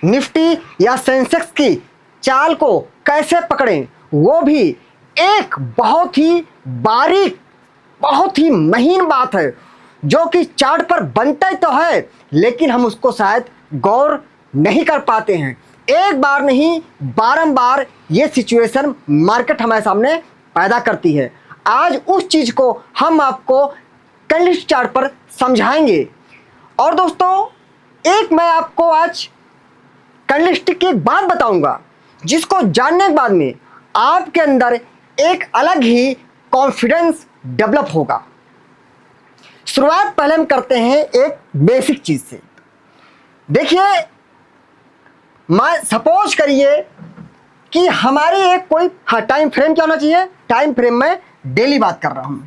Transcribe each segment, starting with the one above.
Nifty या Sensex की चाल को कैसे पकड़ें, वो भी एक बहुत ही बारीक, बहुत ही महीन बात है जो कि चार्ट पर बनता ही तो है, लेकिन हम उसको शायद गौर नहीं कर पाते हैं। एक बार नहीं, बारंबार ये सिचुएशन मार्केट हमारे सामने पैदा करती है। आज उस चीज को हम आपको कैंडलस्टिक चार्ट पर समझाएंगे। और दोस्तों, एक मैं आपको आज कैंडलस्टिक की एक बात बताऊंगा जिसको जानने के बाद में आपके अंदर एक अलग ही कॉन्फिडेंस डेवलप होगा। शुरुआत पहले हम करते हैं एक बेसिक चीज से। देखिए, मैं सपोज करिए कि हमारी एक कोई टाइम फ्रेम क्या होना चाहिए। टाइम फ्रेम में डेली बात कर रहा हूं,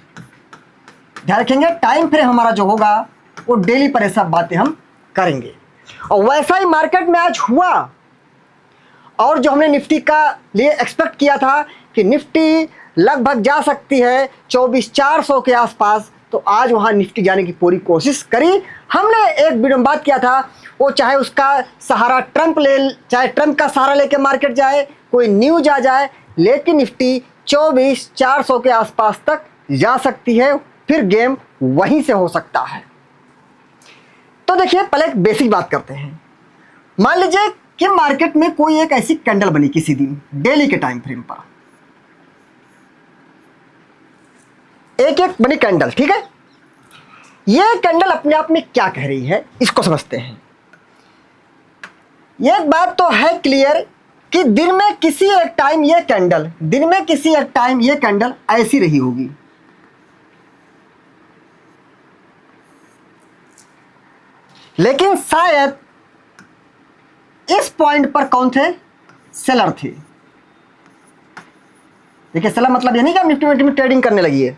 ध्यान रखेंगे। टाइम फ्रेम हमारा जो होगा वो डेली पर सब बातें हम करेंगे। और वैसा ही मार्केट में आज हुआ। और जो हमने निफ्टी का लिए एक्सपेक्ट किया था कि निफ्टी लगभग जा सकती है 24,400 के आसपास, तो आज वहां निफ्टी जाने की पूरी कोशिश करी हमने। एक वीडियो में बात किया था, वो चाहे उसका सहारा ट्रंप ले, चाहे ट्रंप का सहारा लेके मार्केट जाए, कोई न्यूज आ जाए, लेकिन निफ्टी 24,400 के आसपास तक जा सकती है। फिर गेम वहीं से हो सकता है। तो देखिए, पहले एक बेसिक बात करते हैं। मान लीजिए कि मार्केट में कोई एक ऐसी कैंडल बनी किसी दिन डेली के टाइम फ्रेम पर, एक एक बनी कैंडल, ठीक है। ये कैंडल अपने आप में क्या कह रही है, इसको समझते हैं। ये बात तो है क्लियर कि दिन में किसी एक टाइम ये कैंडल, दिन में किसी एक टाइम ये कैंडल ऐसी रही होगी। लेकिन शायद इस पॉइंट पर कौन थे, सेलर थे। देखिए, सेलर मतलब ये नहीं कि आप निफ्टी में ट्रेडिंग करने लगी है।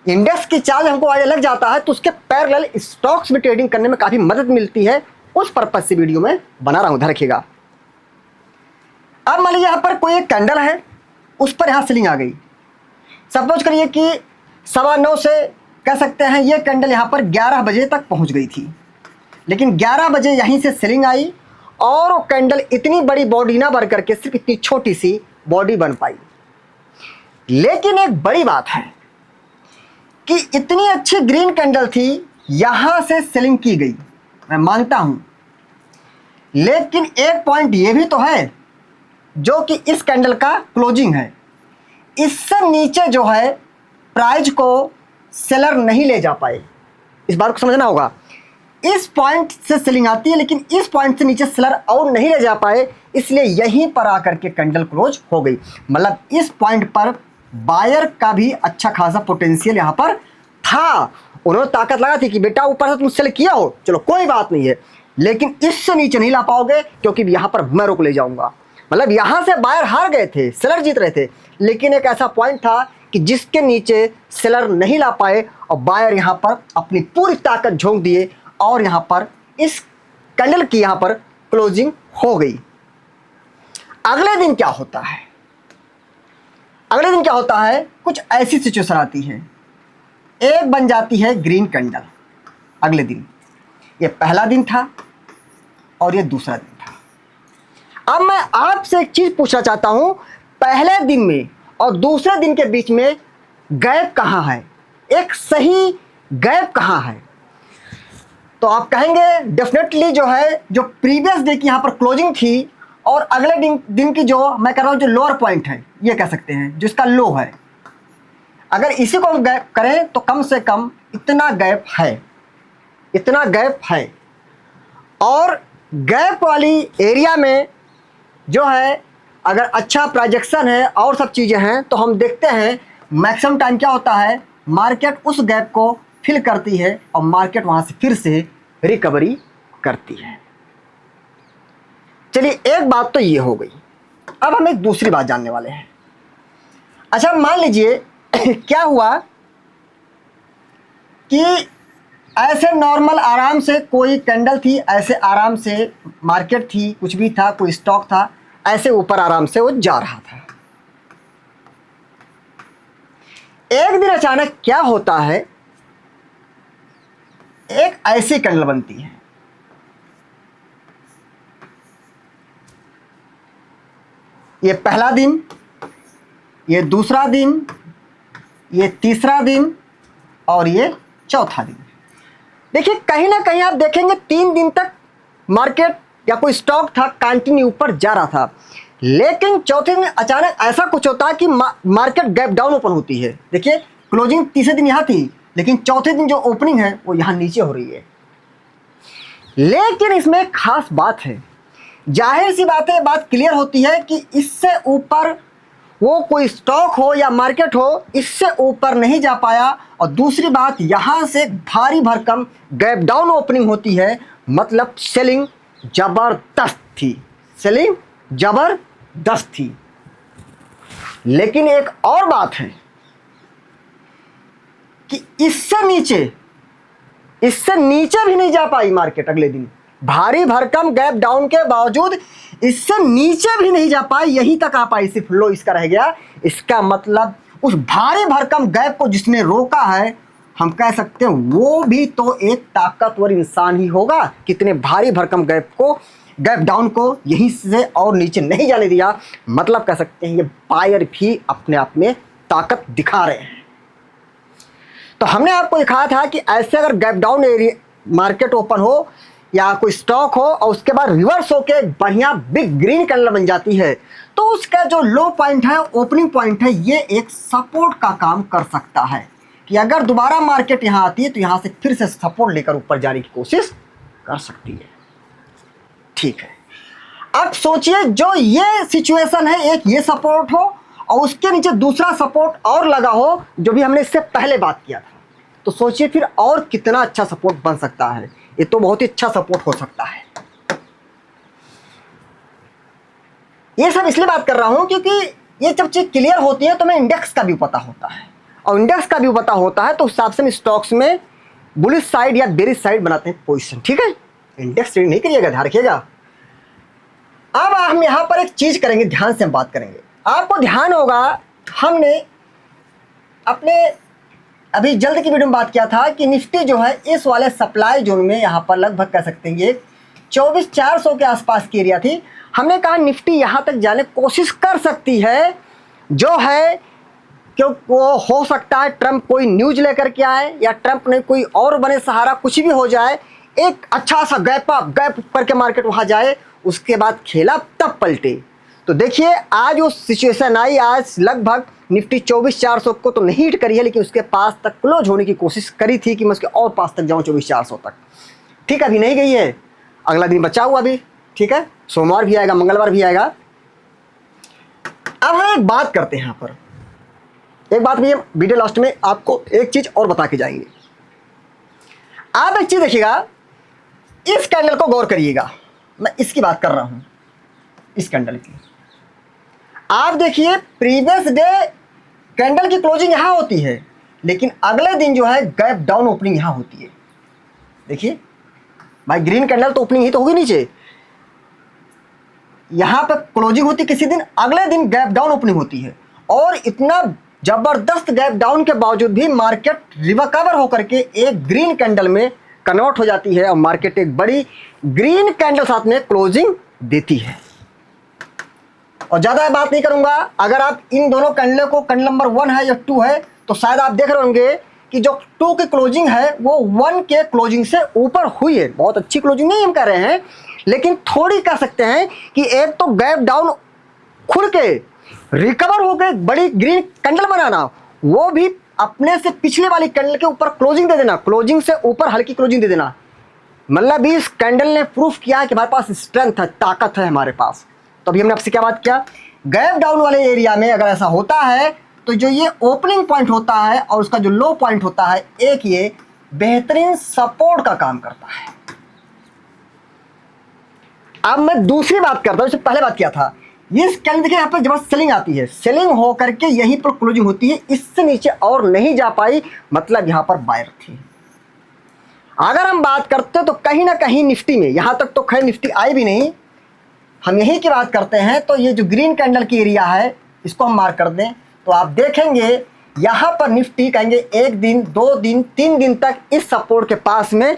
इंडेक्स की चाल हमको आइडिया लग जाता है तो उसके पैरेलल स्टॉक्स में ट्रेडिंग करने में काफी मदद मिलती है। उस पर्पज से वीडियो में बना रहा हूं, ध्यान रखिएगा। अब मान लीजिए यहां पर कोई एक कैंडल है, उस पर यहां सेलिंग आ गई। सपोज करिए कि 9:15 से कह सकते हैं ये कैंडल यहां पर 11 बजे तक पहुंच गई थी, लेकिन 11 बजे यहीं से सेलिंग आई और वो कैंडल इतनी बड़ी बॉडी ना बन करके सिर्फ इतनी छोटी सी बॉडी बन पाई। लेकिन एक बड़ी बात है कि इतनी अच्छी ग्रीन कैंडल थी, यहां से सेलिंग की गई, मैं मानता हूं। लेकिन एक पॉइंट ये भी तो है जो कि इस कैंडल का क्लोजिंग है, इससे नीचे जो है प्राइस को सेलर नहीं ले जा पाए। इस बात को समझना होगा। इस पॉइंट से सेलिंग आती है, लेकिन इस पॉइंट से नीचे सेलर और नहीं ले जा पाए, इसलिए यहीं पर आकर के कैंडल क्लोज हो गई। मतलब इस पॉइंट पर बायर का भी अच्छा खासा पोटेंशियल यहां पर था। उन्होंने ताकत लगा थी कि बेटा ऊपर से तुम सेल किया हो, चलो कोई बात नहीं है, लेकिन इससे नीचे नहीं ला पाओगे क्योंकि यहां पर मैं रोक ले जाऊंगा। मतलब यहां से बायर हार गए थे, सेलर जीत रहे थे, लेकिन एक ऐसा पॉइंट था कि जिसके नीचे सेलर नहीं ला पाए और बायर यहां पर अपनी पूरी ताकत झोंक दिए और यहां पर इस कैंडल की यहां पर क्लोजिंग हो गई। अगले दिन क्या होता है, अगले दिन क्या होता है, कुछ ऐसी सिचुएशन आती है, एक बन जाती है ग्रीन कैंडल अगले दिन। ये पहला दिन था और ये दूसरा दिन था। अब मैं आपसे एक चीज पूछना चाहता हूं, पहले दिन में और दूसरे दिन के बीच में गैप कहां है, एक सही गैप कहां है? तो आप कहेंगे डेफिनेटली जो है, जो प्रीवियस डे की यहां पर क्लोजिंग थी और अगले दिन की जो मैं कह रहा हूं जो लोअर पॉइंट है, ये कह सकते हैं जो इसका लो है, अगर इसी को हम गैप करें तो कम से कम इतना गैप है, इतना गैप है। और गैप वाली एरिया में जो है अगर अच्छा प्रोजेक्शन है और सब चीज़ें हैं तो हम देखते हैं मैक्सिमम टाइम क्या होता है, मार्केट उस गैप को फिल करती है और मार्केट वहाँ से फिर से रिकवरी करती है। चलिए, एक बात तो ये हो गई। अब हम एक दूसरी बात जानने वाले हैं। अच्छा, मान लीजिए क्या हुआ कि ऐसे नॉर्मल आराम से कोई कैंडल थी, ऐसे आराम से मार्केट थी, कुछ भी था, कोई स्टॉक था, ऐसे ऊपर आराम से वो जा रहा था। एक दिन अचानक क्या होता है, एक ऐसी कैंडल बनती है, ये पहला दिन, ये दूसरा दिन, ये तीसरा दिन और ये चौथा दिन। देखिए कहीं ना कहीं आप देखेंगे 3 दिन तक मार्केट या कोई स्टॉक था कंटिन्यू ऊपर जा रहा था, लेकिन चौथे दिन अचानक ऐसा कुछ होता है कि मार्केट गैप डाउन ओपन होती है। देखिए क्लोजिंग तीसरे दिन यहाँ थी, लेकिन चौथे दिन जो ओपनिंग है वो यहाँ नीचे हो रही है। लेकिन इसमें एक खास बात है, जाहिर सी बात है, बात क्लियर होती है कि इससे ऊपर वो कोई स्टॉक हो या मार्केट हो, इससे ऊपर नहीं जा पाया। और दूसरी बात, यहाँ से भारी भरकम गैप डाउन ओपनिंग होती है, मतलब सेलिंग जबरदस्त थी, सेलिंग जबरदस्त थी। लेकिन एक और बात है कि इससे नीचे भी नहीं जा पाई मार्केट। अगले दिन भारी भरकम गैप डाउन के बावजूद इससे नीचे भी नहीं जा पाई, यहीं तक आ पाई, सिर्फ लो इसका रह गया। इसका मतलब उस भारी भरकम गैप को जिसने रोका है, हम कह सकते हैं वो भी तो एक ताकतवर इंसान ही होगा। कितने भारी भरकम गैप डाउन को यहीं से और नीचे नहीं जाने दिया, मतलब कह सकते हैं ये बायर भी अपने आप में ताकत दिखा रहे हैं। तो हमने आपको दिखाया था कि ऐसे अगर gap down area market open हो या कोई स्टॉक हो और उसके बाद रिवर्स होके बढ़िया बिग ग्रीन कैंडल बन जाती है, तो उसका जो लो पॉइंट है, ओपनिंग पॉइंट है, ये एक सपोर्ट का काम कर सकता है कि अगर दोबारा मार्केट यहाँ आती है तो यहाँ से फिर से सपोर्ट लेकर ऊपर जाने की कोशिश कर सकती है। ठीक है, अब सोचिए जो ये सिचुएशन है, एक ये सपोर्ट हो और उसके नीचे दूसरा सपोर्ट और लगा हो, जो भी हमने इससे पहले बात किया था, तो सोचिए फिर और कितना अच्छा सपोर्ट बन सकता है। ये तो बहुत ही अच्छा सपोर्ट हो सकता है। ये सब इसलिए बात कर रहा हूं क्योंकि ये जब चीज क्लियर होती है तो हमें इंडेक्स का भी पता होता है, और इंडेक्स का भी पता होता है तो उस हिसाब से हम स्टॉक्स में बुलिश साइड या बेरिश साइड बनाते हैं पोजीशन। ठीक है, इंडेक्स ट्रेड नहीं करिएगा, ध्यान रखिएगा। अब हम यहां पर एक चीज करेंगे, ध्यान से हम बात करेंगे। आपको ध्यान होगा हमने अपने अभी जल्द की वीडियो में बात किया था कि निफ्टी जो है इस वाले सप्लाई जोन में यहाँ पर लगभग कह सकते हैं ये 24,400 के आसपास की एरिया थी। हमने कहा निफ्टी यहाँ तक जाने की कोशिश कर सकती है, जो है क्यों वो हो सकता है ट्रंप कोई न्यूज लेकर के आए या ट्रंप ने कोई और बने सहारा, कुछ भी हो जाए, एक अच्छा सा गैप करके मार्केट वहाँ जाए, उसके बाद खेला तब पलटे। तो देखिए आज वो सिचुएशन आई, आज लगभग निफ्टी 24,400 को तो नहीं हिट करी है, लेकिन उसके पास तक क्लोज होने की कोशिश करी थी कि मैं उसके और पास तक जाऊं 24,400 तक। ठीक है, अभी नहीं गई है, अगला दिन बचा हुआ अभी। ठीक है, सोमवार भी आएगा, मंगलवार भी आएगा। अब हम एक बात करते हैं यहाँ पर, एक बात भी वीडियो लास्ट में आपको एक चीज और बता के जाएंगे। आप एक चीज देखिएगा, इस कैंडल को गौर करिएगा, मैं इसकी बात कर रहा हूं, इस कैंडल की। आप देखिए प्रीवियस डे कैंडल की क्लोजिंग यहां होती है, लेकिन अगले दिन जो है गैप डाउन ओपनिंग यहां होती है। देखिए भाई, ग्रीन कैंडल तो ओपनिंग ही तो होगी नीचे, यहां पर क्लोजिंग होती किसी दिन, अगले दिन गैप डाउन ओपनिंग होती है। और इतना जबरदस्त गैप डाउन के बावजूद भी मार्केट रिकवर होकर के एक ग्रीन कैंडल में कन्वर्ट हो जाती है और मार्केट एक बड़ी ग्रीन कैंडल साथ में क्लोजिंग देती है। और ज़्यादा बात नहीं करूंगा, अगर आप इन दोनों कैंडल को, कैंडल नंबर 1 है या 2 है, तो शायद आप देख रहे होंगे कि जो 2 की क्लोजिंग है वो 1 के क्लोजिंग से ऊपर हुई है। बहुत अच्छी क्लोजिंग नहीं हम कह रहे हैं, लेकिन थोड़ी कह सकते हैं कि एक तो गैप डाउन खुल के रिकवर हो गए बड़ी ग्रीन कैंडल बनाना, वो भी अपने से पिछले वाली कैंडल के ऊपर क्लोजिंग दे देना, क्लोजिंग से ऊपर हल्की क्लोजिंग दे देना। मतलब इस कैंडल ने प्रूफ किया है कि हमारे पास स्ट्रेंथ है, ताकत है हमारे पास। तो अभी हमने आपसे क्या बात किया, गैप डाउन वाले एरिया में अगर ऐसा होता है तो जो ये ओपनिंग पॉइंट होता है और उसका जो लो पॉइंट होता है, एक ये बेहतरीन सपोर्ट का काम करता है। अब मैं दूसरी बात करता हूं, इससे पहले बात किया था, इस कैंडल देखिए यहाँ पर जबरदस्त सेलिंग आती है, सेलिंग हो करके यहीं पर क्लोजिंग होती है, इससे नीचे और नहीं जा पाई, मतलब यहाँ पर बायर थी। अगर हम बात करते तो कहीं ना कहीं निफ्टी में, यहां तक तो खैर निफ्टी आई भी नहीं, हम यहीं की बात करते हैं, तो ये जो ग्रीन कैंडल की एरिया है इसको हम मार्क कर दें, तो आप देखेंगे यहां पर निफ्टी कहेंगे 1 दिन 2 दिन 3 दिन तक इस सपोर्ट के पास में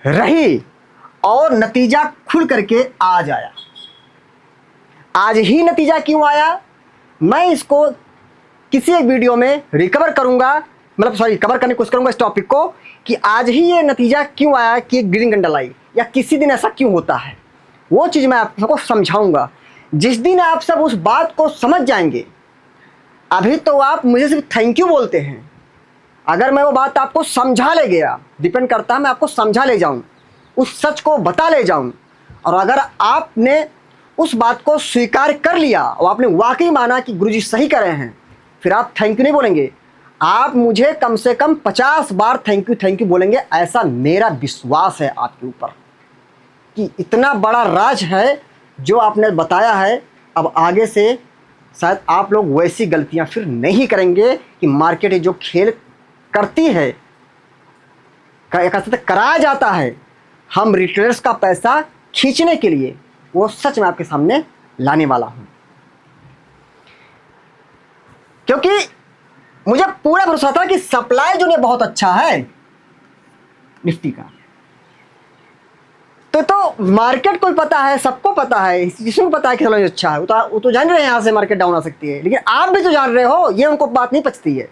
रही और नतीजा खुल करके आज आया। आज ही नतीजा क्यों आया, मैं इसको किसी एक वीडियो में रिकवर करूंगा, मतलब सॉरी कवर करने की कोशिश करूंगा इस टॉपिक को कि आज ही ये नतीजा क्यों आया कि ग्रीन कैंडल आई, या किसी दिन ऐसा क्यों होता है, वो चीज़ मैं आप सबको समझाऊंगा। जिस दिन आप सब उस बात को समझ जाएंगे, अभी तो आप मुझे सिर्फ थैंक यू बोलते हैं, अगर मैं वो बात आपको समझा ले गया, डिपेंड करता है मैं आपको समझा ले जाऊं, उस सच को बता ले जाऊं, और अगर आपने उस बात को स्वीकार कर लिया और आपने वाकई माना कि गुरुजी सही कर रहे हैं, फिर आप थैंक यू नहीं बोलेंगे, आप मुझे कम से कम 50 बार थैंक यू बोलेंगे। ऐसा मेरा विश्वास है आपके ऊपर कि इतना बड़ा राज है जो आपने बताया है। अब आगे से शायद आप लोग वैसी गलतियां फिर नहीं करेंगे कि मार्केट जो खेल करती है, कराया जाता है हम रिटेलर्स का पैसा खींचने के लिए, वो सच में आपके सामने लाने वाला हूं, क्योंकि मुझे पूरा भरोसा था कि सप्लाई जो है बहुत अच्छा है निफ्टी का। तो मार्केट को पता है, सबको पता है, जिसको पता है कि सप्लाई अच्छा है, वो तो जान रहे हैं यहां से मार्केट डाउन आ सकती है, लेकिन आप भी तो जान रहे हो, ये उनको बात नहीं पचती है।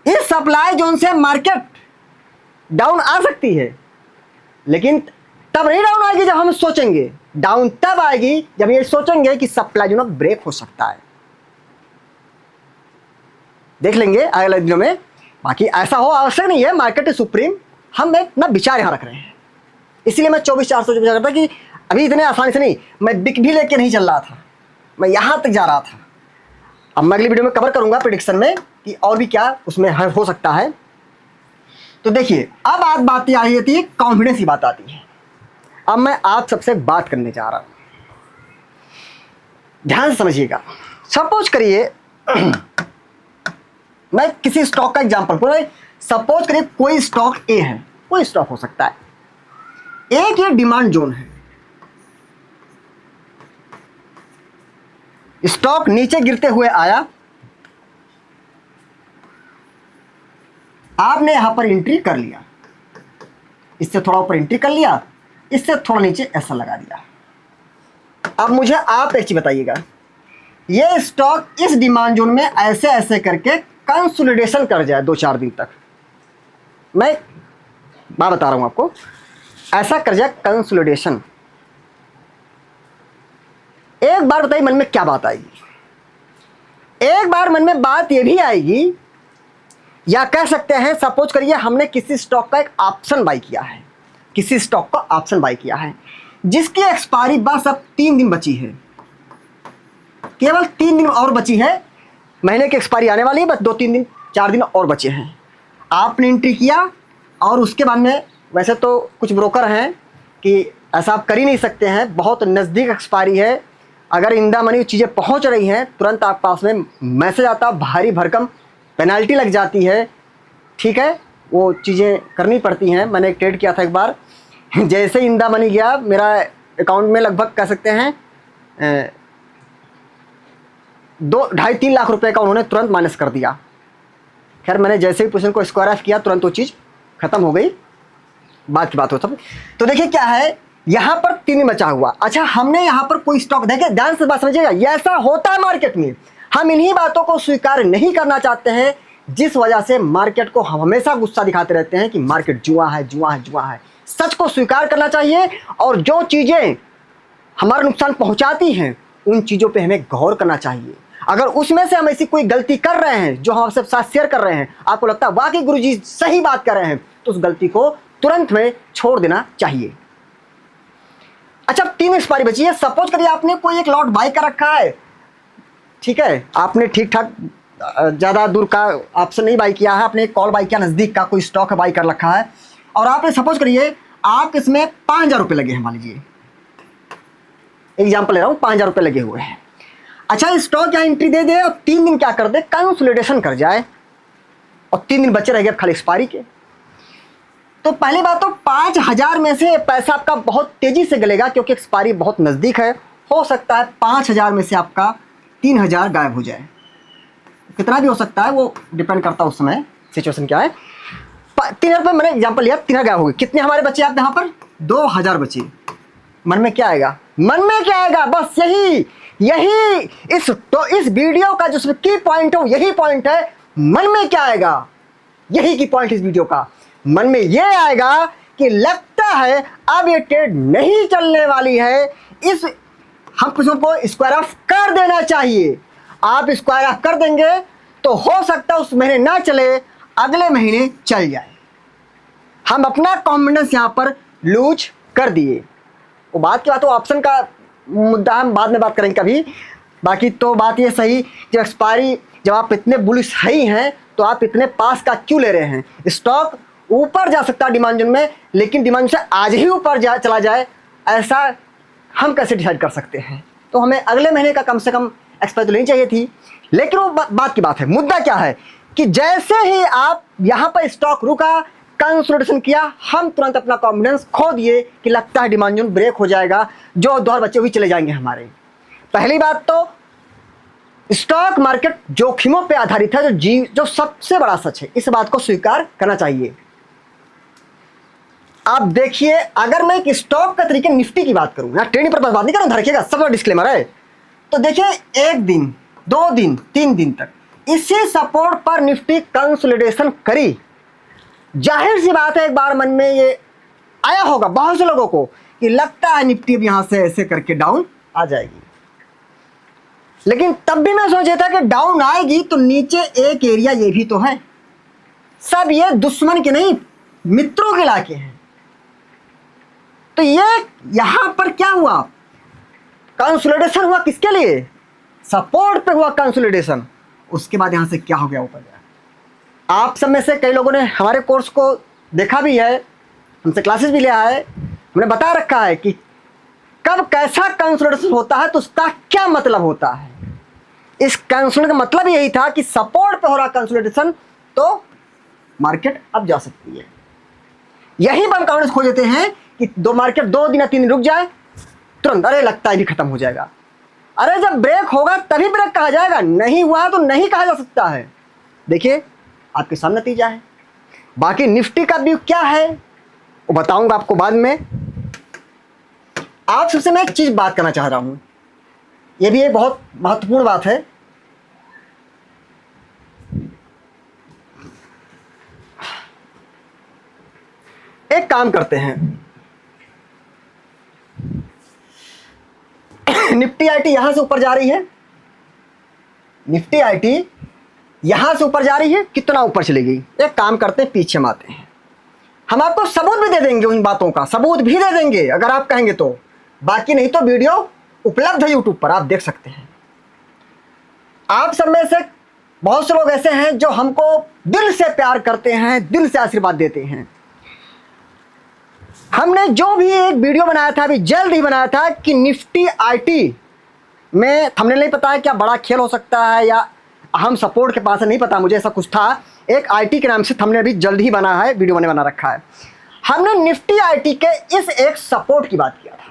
इस सप्लाई जोन से मार्केट डाउन आ सकती है, लेकिन तब नहीं डाउन आएगी जब हम सोचेंगे, डाउन तब आएगी जब ये सोचेंगे कि सप्लाई जोन ब्रेक हो सकता है। देख लेंगे अगले दिनों में, बाकी ऐसा हो आवश्यक नहीं है, मार्केट इज सुप्रीम, हम एक ना विचार यहां रख रहे हैं, इसलिए मैं 24/400 विचार करता कि अभी इतने आसानी से नहीं, मैं बिक भी लेके नहीं चल रहा था, मैं यहां तक जा रहा था। अब मैं अगली वीडियो में कवर करूंगा प्रेडिक्शन में कि और भी क्या उसमें हो सकता है। तो देखिए अब बात आ रही थी, कॉन्फिडेंस की बात आती है। अब मैं आप सबसे बात करने जा रहा हूं, ध्यान से समझिएगा। सपोज करिए मैं किसी स्टॉक का एग्जांपल, सपोज करिए कोई स्टॉक ए है, कोई स्टॉक हो सकता है, एक ये डिमांड जोन है, स्टॉक नीचे गिरते हुए आया, आपने यहां पर एंट्री कर लिया, इससे थोड़ा ऊपर एंट्री कर लिया, इससे थोड़ा नीचे ऐसा लगा दिया। अब मुझे आप एक चीज बताइएगा, ये स्टॉक इस डिमांड जोन में ऐसे ऐसे करके कंसोलिडेशन कर जाए 2-4 दिन तक, मैं बात बता रहा हूं आपको, ऐसा कर जाए कंसोलिडेशन, एक बार बताइए मन में क्या बात आएगी? एक बार मन में बात यह भी आएगी, या कह सकते हैं सपोज करिए हमने किसी स्टॉक का एक ऑप्शन बाई किया है, किसी स्टॉक का ऑप्शन बाई किया है जिसकी एक्सपायरी बस अब 3 दिन बची है, केवल 3 दिन और बची है, महीने की एक्सपायरी आने वाली है, बस 2-3 दिन 4 दिन और बचे हैं। आपने एंट्री किया और उसके बाद में, वैसे तो कुछ ब्रोकर हैं कि ऐसा आप कर ही नहीं सकते हैं, बहुत नज़दीक एक्सपायरी है, अगर इन द मनी चीज़ें पहुंच रही हैं तुरंत आप पास में मैसेज आता, भारी भरकम पेनल्टी लग जाती है, ठीक है, वो चीज़ें करनी पड़ती हैं। मैंने एक ट्रेड किया था एक बार, जैसे इन द मनी गया मेरा अकाउंट में लगभग कह सकते हैं 2-2.5-3 लाख रुपए का उन्होंने तुरंत माइनस कर दिया। खैर मैंने जैसे ही पोजीशन को स्क्वायर ऑफ किया तुरंत वो चीज़ खत्म हो गई, बात की बात हो सब। तो देखिए क्या है, यहाँ पर 3 दिन बचा हुआ, अच्छा हमने यहाँ पर कोई स्टॉक, देखिए ध्यान से बात समझिएगा, ये ऐसा होता है मार्केट में, हम इन्हीं बातों को स्वीकार नहीं करना चाहते हैं, जिस वजह से मार्केट को हम हमेशा गुस्सा दिखाते रहते हैं कि मार्केट जुआ है, जुआ है, जुआ है। सच को स्वीकार करना चाहिए, और जो चीज़ें हमारा नुकसान पहुंचाती हैं उन चीज़ों पे हमें गौर करना चाहिए। अगर उसमें से हम ऐसी कोई गलती कर रहे हैं जो हम आपसे साथ शेयर कर रहे हैं, आपको लगता है वाकई गुरुजी सही बात कर रहे हैं, तो उस गलती को तुरंत में छोड़ देना चाहिए। अच्छा 3 एक्सपायरी बची है, सपोज करिए आपने कोई एक लॉट बाई कर रखा है, ठीक है, आपने ठीक ठाक ज़्यादा दूर का ऑप्शन नहीं बाई किया है, आपने एक कॉल बाई किया, नज़दीक का कोई स्टॉक बाई कर रखा है, और आपने सपोज करिए आप इसमें 5,000 रुपये लगे हैं, मान लीजिए एग्जाम्पल ले रहा हूँ, 5,000 रुपये लगे हुए हैं। अच्छा स्टॉक यहाँ एंट्री दे दे और 3 दिन क्या कर दे, कंसोलिडेशन कर जाए, और 3 दिन बचे रह गए खाली एक्सपायरी के, तो पहली बात तो 5,000 में से पैसा आपका बहुत तेजी से गलेगा, क्योंकि एक्सपायरी बहुत नज़दीक है। हो सकता है 5,000 में से आपका 3,000 गायब हो जाए, कितना भी हो सकता है, वो डिपेंड करता है उस समय सिचुएशन क्या है। 3,000 रुपये मैंने एग्जाम्पल लिया, 3,000 गायब हो गए, कितने हमारे बचे आप यहाँ पर, 2,000 बचे। मन में क्या आएगा? मन में क्या आएगा? बस यही यही इस वीडियो का जो की पॉइंट है यही पॉइंट है। मन में क्या आएगा? यही की पॉइंट इस वीडियो का। मन में ये आएगा कि लगता है अब ये ट्रेड नहीं चलने वाली है, इस हम कुछ को स्क्वायर ऑफ कर देना चाहिए। आप स्क्वायर ऑफ कर देंगे तो हो सकता है उस महीने ना चले, अगले महीने चल जाए। हम अपना कॉन्फिडेंस यहां पर लूज कर दिए। वो बात की बात, वो ऑप्शन का मुद्दा हम बाद में बात करेंगे कभी। बाकी तो बात ये सही, जब एक्सपायरी, जब आप इतने बुलिश ही हैं तो आप इतने पास का क्यों ले रहे हैं? स्टॉक ऊपर जा सकता है डिमांड जोन में, लेकिन डिमांड से आज ही ऊपर चला जाए, ऐसा हम कैसे डिसाइड कर सकते हैं? तो हमें अगले महीने का कम से कम एक्सपायरी तो लेनी चाहिए थी। लेकिन वो बात की बात है, मुद्दा क्या है कि जैसे ही आप यहाँ पर स्टॉक रुका, कंसोलिडेशन किया, हम तुरंत अपना कॉन्फिडेंस खो दिए कि लगता है डिमांड जोन ब्रेक हो जाएगा, जो दौर बचे हुए चले जाएंगे हमारे। पहली बात तो स्टॉक मार्केट जोखिमों पे आधारित है, जो सबसे बड़ा सच है, इस बात को स्वीकार करना चाहिए। आप देखिए, अगर मैं एक स्टॉक का तरीके निफ्टी की बात करूं, ट्रेडिंग पर बात नहीं कर रहा हूं, रखिएगा, सब डिस्क्लेमर है। तो देखिए, 1 दिन 2 दिन 3 दिन तक इसी सपोर्ट पर निफ्टी कंसोलिडेशन करी। जाहिर सी बात है, एक बार मन में ये आया होगा बहुत से लोगों को कि लगता है निफ्टी अब यहां से ऐसे करके डाउन आ जाएगी। लेकिन तब भी मैं सोचा था कि डाउन आएगी तो नीचे एक एरिया ये भी तो है। सब ये दुश्मन के नहीं, मित्रों के इलाके हैं। तो ये यहां पर क्या हुआ? कंसोलिडेशन हुआ। किसके लिए? सपोर्ट पे हुआ कंसोलिडेशन। उसके बाद यहां से क्या हो गया? ऊपर गया। आप सब में से कई लोगों ने हमारे कोर्स को देखा भी है, हमसे क्लासेस भी लिया है। हमने बता रखा है कि कब कैसा कंसोलिडेशन होता है तो उसका क्या मतलब होता है। इस कंसोलिडेशन का मतलब यही था कि सपोर्ट पे हो रहा कंसोलिडेशन तो मार्केट अब जा सकती है। यही हम कॉन्फिडेंस खो देते हैं कि मार्केट 2 दिन या 3 दिन रुक जाए, तुरंत अरे लगता है भी खत्म हो जाएगा। अरे जब ब्रेक होगा तभी ब्रेक कहा जाएगा, नहीं हुआ तो नहीं कहा जा सकता है। देखिए, आपके सामने नतीजा है। बाकी निफ्टी का व्यू क्या है वो बताऊंगा आपको बाद में। आप सबसे मैं एक चीज बात करना चाह रहा हूं, यह भी एक बहुत महत्वपूर्ण बात है। एक काम करते हैं, निफ्टी आईटी यहां से ऊपर जा रही है, निफ्टी आईटी यहां से ऊपर जा रही है, कितना ऊपर चली गई? एक काम करते हैं, पीछे में आते हैं, हम आपको सबूत भी दे देंगे, उन बातों का सबूत भी दे देंगे अगर आप कहेंगे तो। बाकी नहीं तो वीडियो उपलब्ध है यूट्यूब पर, आप देख सकते हैं। आप सब में से बहुत से लोग ऐसे हैं जो हमको दिल से प्यार करते हैं, दिल से आशीर्वाद देते हैं। हमने जो भी एक वीडियो बनाया था, अभी जल्द ही बनाया था, कि निफ्टी आईटी में थंबनेल नहीं पता है क्या बड़ा खेल हो सकता है या हम सपोर्ट के पास है, नहीं पता मुझे, ऐसा कुछ था। एक आईटी के नाम से थंबनेल भी जल्द ही बना है, वीडियो बना रखा है। हमने निफ्टी आईटी के इस एक सपोर्ट की बात किया था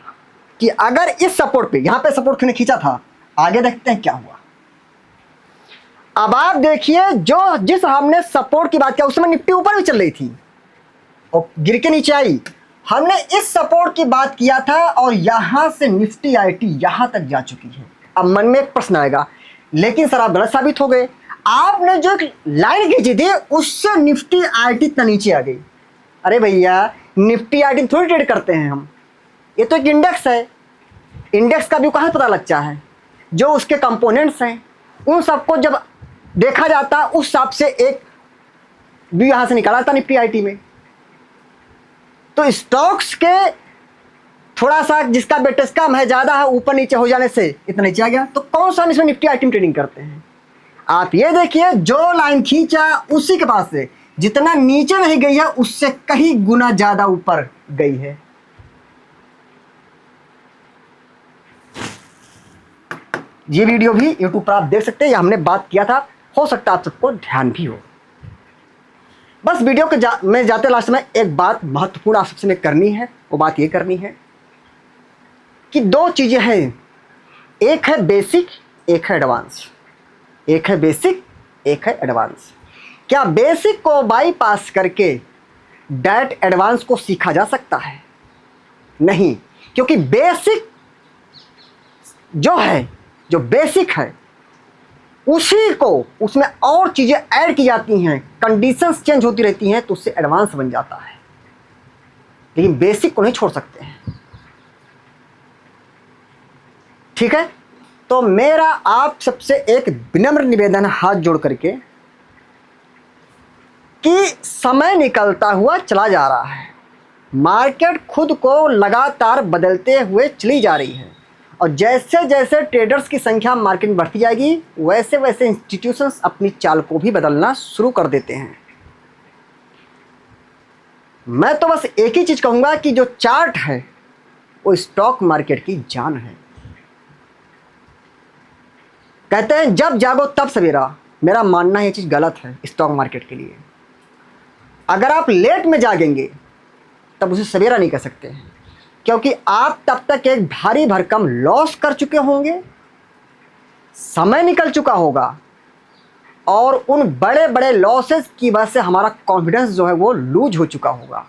कि अगर इस सपोर्ट पे, यहां पे सपोर्ट किसने खींचा था, आगे देखते हैं क्या हुआ। अब आप देखिए, जिस हमने सपोर्ट की बात किया उसमें निफ्टी ऊपर भी चल रही थी और गिर के नीचे आई। हमने इस सपोर्ट की बात किया था और यहां से निफ्टी आईटी यहां तक जा चुकी है। अब मन में एक प्रश्न आएगा, लेकिन सर आप गलत साबित हो गए, आपने जो एक लाइन खींची थी उससे निफ्टी आईटी इतना नीचे आ गई। अरे भैया, निफ्टी आईटी थोड़ी ट्रेड करते हैं हम, ये तो एक इंडेक्स है। इंडेक्स का व्यू कहां पता लगता है? जो उसके कंपोनेंट्स हैं उन सबको जब देखा जाता उस हिसाब से एक व्यू यहां से निकाला था निफ्टी आईटी में। तो स्टॉक्स के थोड़ा सा जिसका वेटेज कम है, ज्यादा है, ऊपर नीचे हो जाने से इतना नीचे आ गया। तो कौन सा हम इसमें निफ्टी आईटी में ट्रेडिंग करते हैं? आप ये देखिए, जो लाइन खींचा उसी के पास से जितना नीचे नहीं गई है उससे कहीं गुना ज्यादा ऊपर गई है। ये वीडियो भी यूट्यूब पर आप देख सकते हैं, या हमने बात किया था, हो सकता है आप सबको ध्यान भी हो। बस वीडियो के में जाते लास्ट में एक बात महत्वपूर्ण आप सबसे में करनी है, वो बात ये करनी है कि 2 चीजें हैं, एक है बेसिक, एक है एडवांस। एक है बेसिक, एक है एडवांस। क्या बेसिक को बाईपास करके डायरेक्ट एडवांस को सीखा जा सकता है? नहीं, क्योंकि बेसिक जो बेसिक है उसी को उसमें और चीज़ें ऐड की जाती हैं, कंडीशंस चेंज होती रहती हैं तो उससे एडवांस बन जाता है, लेकिन बेसिक को नहीं छोड़ सकते हैं। ठीक है, तो मेरा आप सबसे एक विनम्र निवेदन है हाथ जोड़ करके कि समय निकलता हुआ चला जा रहा है, मार्केट खुद को लगातार बदलते हुए चली जा रही है और जैसे जैसे ट्रेडर्स की संख्या मार्केट में बढ़ती जाएगी वैसे वैसे इंस्टीट्यूशंस अपनी चाल को भी बदलना शुरू कर देते हैं। मैं तो बस एक ही चीज़ कहूँगा कि जो चार्ट है वो स्टॉक मार्केट की जान है। कहते हैं जब जागो तब सवेरा, मेरा मानना ये चीज़ गलत है स्टॉक मार्केट के लिए। अगर आप लेट में जागेंगे तब उसे सवेरा नहीं कह सकते हैं, क्योंकि आप तब तक एक भारी भरकम लॉस कर चुके होंगे, समय निकल चुका होगा और उन बड़े बड़े लॉसेस की वजह से हमारा कॉन्फिडेंस जो है वो लूज हो चुका होगा।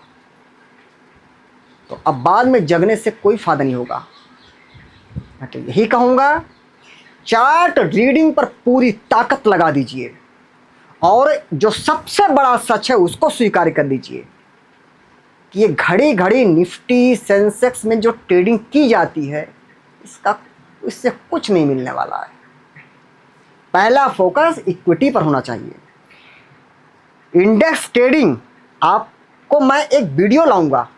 तो अब बाद में जगने से कोई फायदा नहीं होगा। मैं तो यही कहूँगा, चार्ट रीडिंग पर पूरी ताकत लगा दीजिए और जो सबसे बड़ा सच है उसको स्वीकार कर दीजिए कि ये घड़ी घड़ी निफ्टी सेंसेक्स में जो ट्रेडिंग की जाती है इससे कुछ नहीं मिलने वाला है। पहला फोकस इक्विटी पर होना चाहिए। इंडेक्स ट्रेडिंग आपको मैं एक वीडियो लाऊंगा,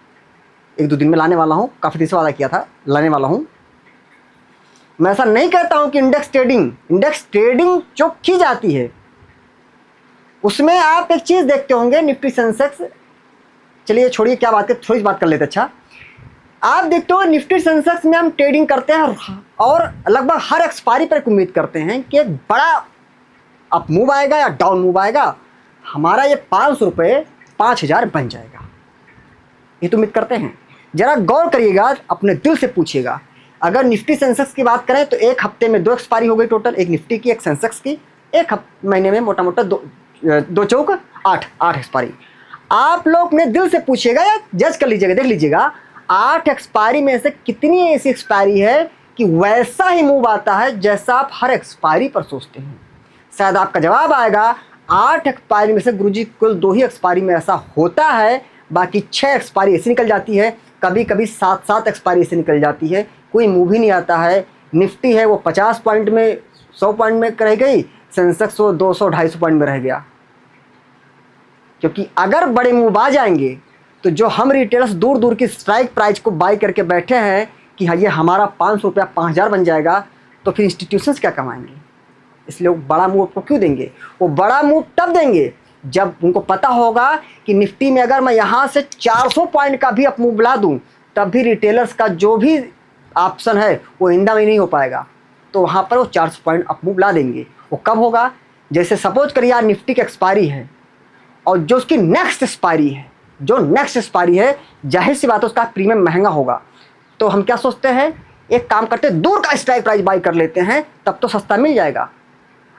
1-2 दिन में लाने वाला हूँ, काफ़ी दिन से वादा किया था, लाने वाला हूँ। मैं ऐसा नहीं कहता हूँ कि इंडेक्स ट्रेडिंग जो की जाती है उसमें आप एक चीज़ देखते होंगे, निफ्टी सेंसेक्स, चलिए छोड़िए क्या बात है, थोड़ी सी बात कर लेते। अच्छा, आप देखते हो निफ्टी सेंसेक्स में हम ट्रेडिंग करते हैं और लगभग हर एक्सपायरी पर उम्मीद करते हैं कि एक बड़ा अप मूव आएगा या डाउन मूव आएगा, हमारा ये 500 रुपये 5000 बन जाएगा, ये तो उम्मीद करते हैं। ज़रा गौर करिएगा, अपने दिल से पूछिएगा, अगर निफ्टी सेंसेक्स की बात करें तो एक हफ्ते में 2 एक्सपायरी हो गई टोटल, एक निफ्टी की एक सेंसेक्स की, एक महीने में मोटा मोटा 2 चौक 8 एक्सपायरी। आप लोग अपने दिल से पूछिएगा या जज कर लीजिएगा, देख लीजिएगा 8 एक्सपायरी में से कितनी ऐसी एक्सपायरी है कि वैसा ही मूव आता है जैसा आप हर एक्सपायरी पर सोचते हैं। शायद आपका जवाब आएगा 8 एक्सपायरी में से गुरुजी कुल 2 ही एक्सपायरी में ऐसा होता है, बाकी 6 एक्सपायरी ऐसी निकल जाती है, कभी कभी 7 एक्सपायरी ऐसी निकल जाती है, कोई मूव ही नहीं आता है। निफ्टी है वो 50 पॉइंट में 100 पॉइंट में रह गई, सेंसेक्स वो 200-250 पॉइंट में रह गया। क्योंकि अगर बड़े मूव आ जाएंगे तो जो हम रिटेलर्स दूर दूर की स्ट्राइक प्राइस को बाई करके बैठे हैं कि हाँ ये हमारा 500 रुपया 5000 बन जाएगा, तो फिर इंस्टीट्यूशंस क्या कमाएंगे? इसलिए वो बड़ा मूव आपको क्यों देंगे? वो बड़ा मूव तब देंगे जब उनको पता होगा कि निफ्टी में अगर मैं यहाँ से 400 पॉइंट का भी अप मूव ला दूँ तब भी रिटेलर्स का जो भी ऑप्शन है वो इंदा में नहीं हो पाएगा, तो वहाँ पर वो 400 पॉइंट अप मूव ला देंगे। वो कब होगा? जैसे सपोज करिए यार निफ्टी की एक्सपायरी है और जो उसकी नेक्स्ट एक्सपायरी है, जाहिर सी बात है उसका प्रीमियम महंगा होगा, तो हम क्या सोचते हैं, एक काम करते हैं दूर का स्ट्राइक प्राइस बाई कर लेते हैं, तब तो सस्ता मिल जाएगा।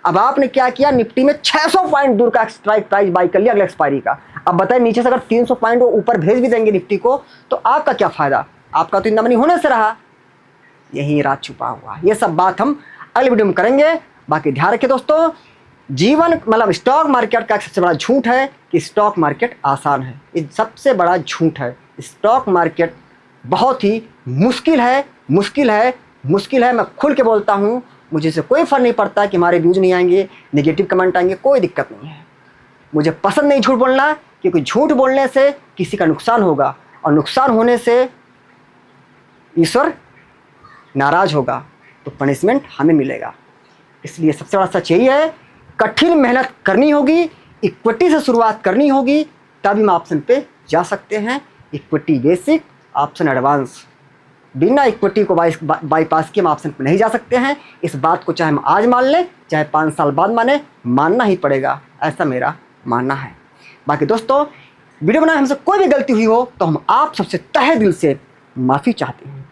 अब आपने क्या किया, निफ्टी में 600 पॉइंट दूर का स्ट्राइक प्राइस बाई कर लिया अगले एक्सपायरी का। अब बताइए नीचे से अगर 300 पॉइंट वो ऊपर भेज भी देंगे निफ्टी को तो आपका क्या फ़ायदा? आपका तो इतना मनी होने से रहा। यही राज छुपा हुआ। ये सब बात हम अगले वीडियो में करेंगे। बाकी ध्यान रखिए दोस्तों, जीवन मतलब स्टॉक मार्केट का सबसे बड़ा झूठ है कि स्टॉक मार्केट आसान है। ये सबसे बड़ा झूठ है। स्टॉक मार्केट बहुत ही मुश्किल है। मैं खुल के बोलता हूँ, मुझे से कोई फ़र्क नहीं पड़ता कि हमारे व्यूज़ नहीं आएंगे, नेगेटिव कमेंट आएंगे, कोई दिक्कत नहीं है। मुझे पसंद नहीं झूठ बोलना, क्योंकि झूठ बोलने से किसी का नुकसान होगा और नुकसान होने से ईश्वर नाराज़ होगा, तो पनिशमेंट हमें मिलेगा। इसलिए सबसे बड़ा सच यही है, कठिन मेहनत करनी होगी, इक्विटी से शुरुआत करनी होगी, तभी हम ऑप्शन पे जा सकते हैं। Equity basic, option advance. बिना इक्विटी को बाईपास किए हम ऑप्शन पे नहीं जा सकते हैं। इस बात को चाहे हम आज मान लें, चाहे 5 साल बाद मानना ही पड़ेगा, ऐसा मेरा मानना है। बाकी दोस्तों, वीडियो बनाए हमसे कोई भी गलती हुई हो तो हम आप सबसे तहे दिल से माफ़ी चाहते हैं।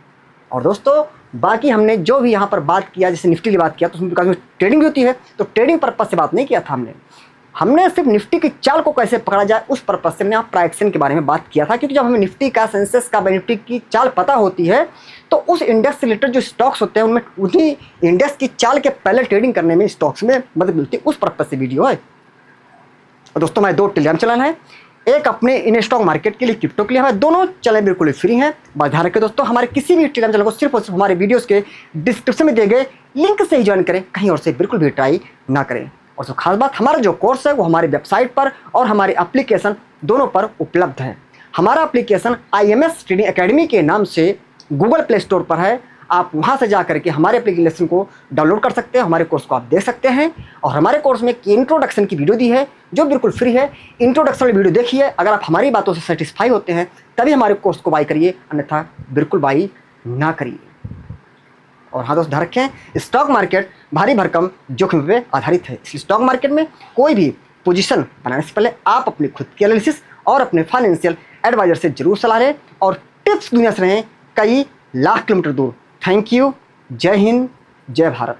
और दोस्तों, बाकी हमने जो भी यहाँ पर बात किया, जैसे निफ्टी की बात किया, तो उसमें ट्रेडिंग भी होती है, तो ट्रेडिंग पर्पज से बात नहीं किया था हमने। हमने सिर्फ निफ्टी की चाल को कैसे पकड़ा जाए उस पर्पज से हमने यहाँ प्राइक्शन के बारे में बात किया था, क्योंकि जब हमें निफ्टी का, सेंसेक्स का, निफ्टी की चाल पता होती है तो उस इंडेक्स से रिलेटेड जो स्टॉक्स होते हैं उनमें उन्हीं इंडेक्स की चाल के पहले ट्रेडिंग करने में स्टॉक्स में मदद मिलती है, उस पर्पज से वीडियो है। और दोस्तों हमारे 2 टेलीग्राम चैनल हैं, एक अपने इन स्टॉक मार्केट के लिए, क्रिप्टो के लिए, हमारे दोनों चैनल बिल्कुल ही फ्री हैं। बस ध्यान रखें दोस्तों, हमारे किसी भी टेलीग्राम चैनल को सिर्फ और सिर्फ हमारे वीडियोस के डिस्क्रिप्शन में दिए गए लिंक से ही ज्वाइन करें, कहीं और से बिल्कुल भी ट्राई ना करें। और सब खास बात, हमारा जो कोर्स है वो हमारी वेबसाइट पर और हमारे एप्लीकेशन दोनों पर उपलब्ध है। हमारा एप्लीकेशन IMS ट्रेडिंग एकेडमी के नाम से गूगल प्ले स्टोर पर है, आप वहां से जा करके हमारे एप्लीकेशन को डाउनलोड कर सकते हैं, हमारे कोर्स को आप देख सकते हैं। और हमारे कोर्स में एक इंट्रोडक्शन की वीडियो दी है जो बिल्कुल फ्री है। इंट्रोडक्शन वाली वीडियो देखिए, अगर आप हमारी बातों से सेटिस्फाई होते हैं तभी हमारे कोर्स को बाई करिए, अन्यथा बिल्कुल बाई ना करिए। और हाँ दोस्त, ध्यान रखें, स्टॉक मार्केट भारी भरकम जोखिम पे आधारित है, इसलिए स्टॉक मार्केट में कोई भी पोजीशन बनाने से पहले आप अपनी खुद की एनालिसिस और अपने फाइनेंशियल एडवाइजर से जरूर सलाह लें और टिप्स दुनिया से रहें कई लाख किलोमीटर दूर। Thank you. जय हिंद, जय भारत।